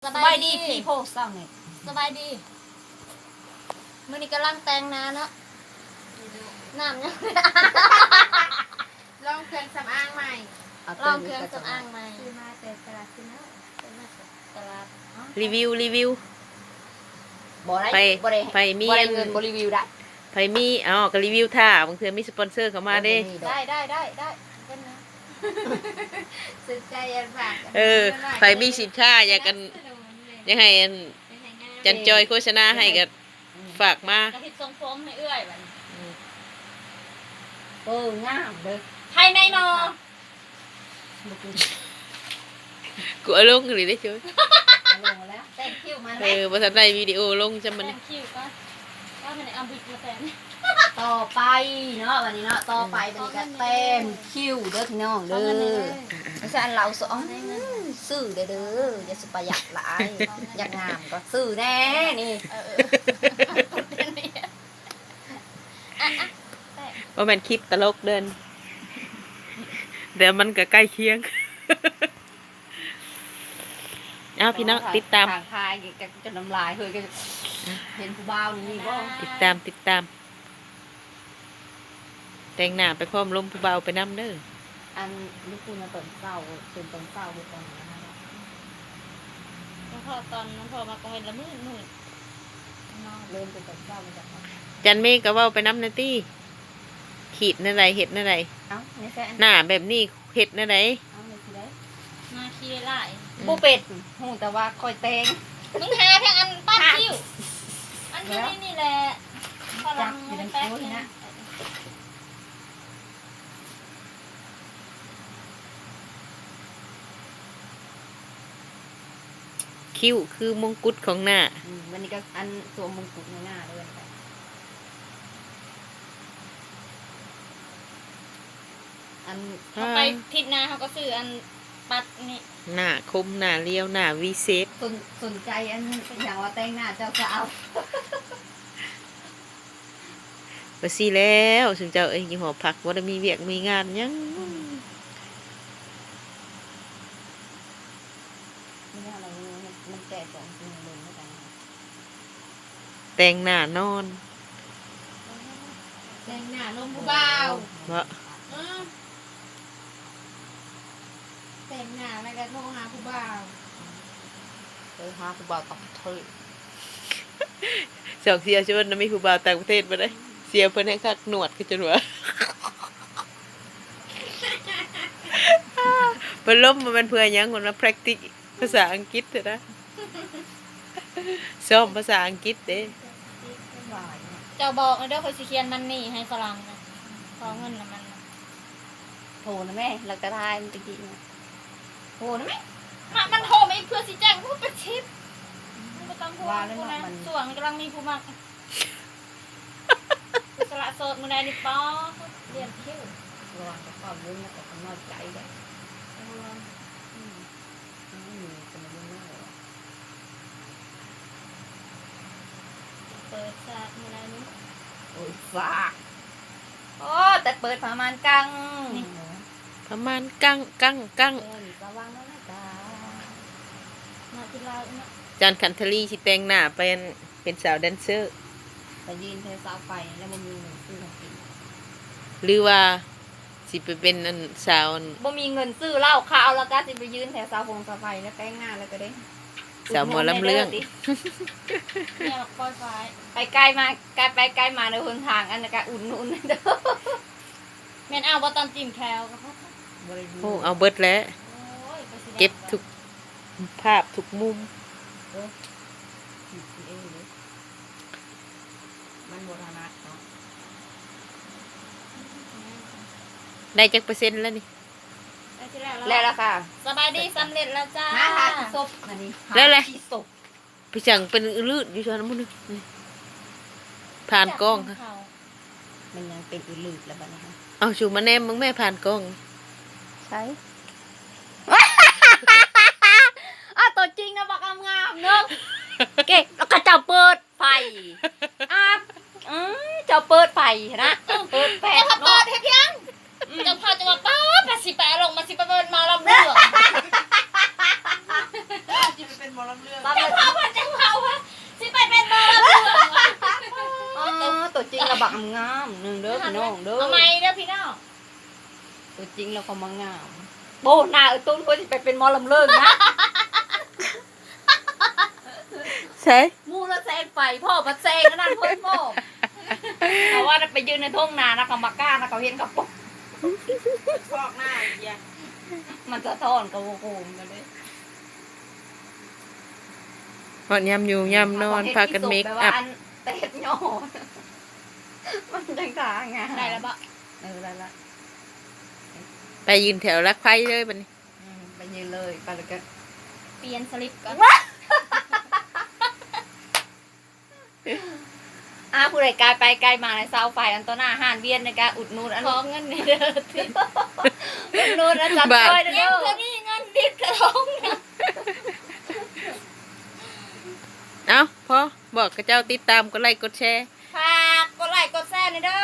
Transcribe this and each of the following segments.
สบายดีพี่โพสาวเนี่ยสบายดีมื้อนี้กำลังแต่งนาเนาะน้ำยังลองเครื่องสำอางใหม่ลองเครื่องสำอางใหม่ซื้อมาแต่ตลาดซื้อนะเป็นมาจากตลาด รีวิวบ่ได้ ไป บ่ได้ ไปมี บ่ได้เงินบ่รีวิวได้ ไผมีก็รีวิวท่าบางเทื่อมีสปอนเซอร์เข้ามาเด้ได้เป็นนะ สนใจอันฝาก ไผมีสินค้าอยากกันยังให้อันจันจอยโฆษณาให้ก็ฝากมาก ระติบทรงผมให้เอื้อยบัดนี้ งามเด้อ ภายในนอ กูเอาลงหรือได้ช่วย ลงแล้วแต่งคิ้วมาแล้ว บ่ทันได้วิดีโอลงจังมัน แต่งคิ้วก็ว่ามันเอาบิดมาแต่ง ต่อไปเนาะวันนี้เนาะต่อไปเป็นก็เต็มคิ้วเด้อพี่น้องเด้อไม่ใช่อันเราสองซื้อเด้ออย่าสุประหยัดหลายอยากงามก็ซื้อแน่นี่ ว่ามันคลิปตลกเดินเดี๋ยวมันก็ใกล้เคียงพี่น้องติดตาม ทางทายจนน้ำลายเฮ้ยก็เห็นผู้บ่าวนี่บ่ ติดตาม แต่งหน้าไปพร้อมลมผู้เบาไปน้ำเด้อ อันลูกคุณมาตอนเศร้าเป็นตอนเศร้าบุกตอนนั้นนะ น้องพ่อตอนน้องพ่อมาก็เห็นละมืดเริ่มเป็นตอนเศร้ามาจากไหน จันเมฆก็เว้าไปน้ำนาตี้ขีดนั่นไรเห็ดนั่นไร เอ้าไม่ใช่อัน หน้าแบบนี้เห็ดนั่นไร เอ้าไม่ใช่ได้ มาขี้ไล่ บูเป็ดหูแต่ว่าคอยเตง มึงหาเพียงอันป้าคิ้วอันนี้นี่แหละพลังไม่แป๊กนะ คิ้วคือมงกุฎของหน้า วันนี้ก็อันสวมมงกุฎในหน้าเลยไปอัน เขาไปทิศนาเขาก็ซื้ออันปัดนี่ หน้าคมหน้าเรียวหน้าวีเซฟ สนใจอันอย่างว่าแต่งหน้าเจ้าสาว ไปสิแล้วถึงเจ้าอยู่หอพักว่าได้มีเวียกมีงานหยัง ไม่ได้อะไรมันแก่สองจริงเลยไม่ได้ แต่งหน้านอน แต่งหน้าลมผู้บ่าว วะ แต่งหน้าแล้วก็โทรหาผู้บ่าวหาผู้บ่าวกับเธอ สองเสียชวนนะมีผู้บ่าวต่างประเทศมาได้เสียเพิ่นให้คักหนวดคือจังหวะเพิ่นล้มมันเพื่อหยังคนมา practice ภาษาอังกฤษเถอะนะซ้อมภาษาอังกฤษเด้ เจ้าบอกเด้อคอยสิเขียนมันนี่ให้ฝรั่งนะขอเงินนะมัน โทรนะแม่หลักกระทายมันตะกี้นะโทรนะแม่ มันโทรมาอีกเพื่อสิแจ้งผู้เป็นชิปไม่ต้องพูดผู้นะส่วนกำลังมีผู้มักสละโสดมือใดนี่ป้อเรียนคิ้ว ระวังกับความรู้นะกับความน้อยใจได้ไม่มีจะมาเล่นหน้าเลย เปิดศาสตร์มือใดนี้ โอ้ยฝากโอ้แต่เปิดประมาณกลาง ประมาณกั้ง ระวังนะจ๊ะ มาที่เราเนาะ จานคันทลีสิแต่งหน้าเป็นสาวแดนเซอร์ ไปยืนเทเสาไฟแล้วมันมีเงินซื้อของกิน หรือว่าสิไปเป็นอันสาวอัน บ่มีเงินซื้อเหล้าข้าวแล้วก็สิไปยืนแถวเสาฟงเสาไฟแล้วแต่งหน้าแล้วก็ได้ สาวหมอลำเรื่อง เนี่ยปล่อยไฟ ไปไกลมาไกลไปไกลมาในหนทางอันนั้นก็อุ่นเด้อ แม่นเอาบ่ตอนจิ้มแคลก็พอ โอ้เอาเบิดแล้ว โอ้ยไปสิ เก็บทุกภาพทุกมุม มันโบราณเนาะ ได้จักเปอร์เซ็นต์แล้วนี่ ได้ที่แล้ว แล้วล่ะค่ะ สบายดีสำเร็จแล้วจ้า หาทานศพอันนี้ แล้วแหละ ที่ศพ พี่จังเป็นลืดอยู่ชนมุนึงผ่านกล้องค่ะ มันยังเป็นอีลืดแล้วบัดนี้ค่ะ เอาชูมาแนมมึงแม่ผ่านกล้อง ใช่ตัวจริงนะบักงามๆเนอะเก่งแล้วก็เจ้าเปิดไฟเจ้าเปิดไฟนะเปิดแปด จะพอเปิดเฮ็ดยังจะพอจะมาป๊าบมาสิแปะลงมาสิไปเปิดมาลำเรื่อง จะไปเป็นหมอลำเรื่อง ตั้งเลย จังเผาสิไปเป็นบ่ละ อ๋อตัวจริงระบักงามหนึ่งเด้อพี่น้องเด้อ เอาไหมเด้อพี่น้อง ตัวจริงเราก็มางามโบหน้าตุ้นคนที่ไปเป็นหมอลำเลิกนะ ใช่ มูละแซงไปพ่อมาแซงนั่นเพื่อนพ่อเพราะว่าไปยืนในทุ่งนานะเขามากล้านะเขาเห็นกับปุ๊บ ฟอกหน้าอีกอย่าง มันจะทอนกับโกงกันเลย หอนยำอยู่ยำนอนพากันเมคอัพ เตะหย่อมันจังทางไง ได้แล้วบ่ ได้ละ ไปยืนแถวรักไพ่เลยบัดนี้ ไปยืนเลยไปเลยกัน เปลี่ยนสลิปก่อน ผู้ใดกายไปไกลมาในเสาไฟอันต้นหน้าห่านเวียนในการอุดหนูนอัน ขอเงินในเด้อทิ อุดหนูนอันจัดจ้อยเด้ ยัง อ เธอนี่เงินดิบกระทงนะ เอ้าพอบอกกับเจ้าติดตามกดไลค์กดแชร์ ฝากกดไลค์กดแชร์ในเด้อ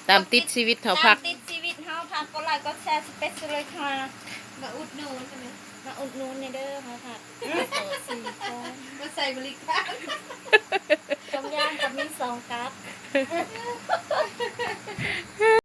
ตามติดชีวิตเขาพั ตาก มติดชีวิตเฮาฝากกดไลค์กดแชร์สเปซเลยค่ะมาอุดหนุนใช่ไหมมาอุดหนุนในเด้อเฮาค่ะสี่คน มาใส่บริการ ต้มยำกับมี2 กัป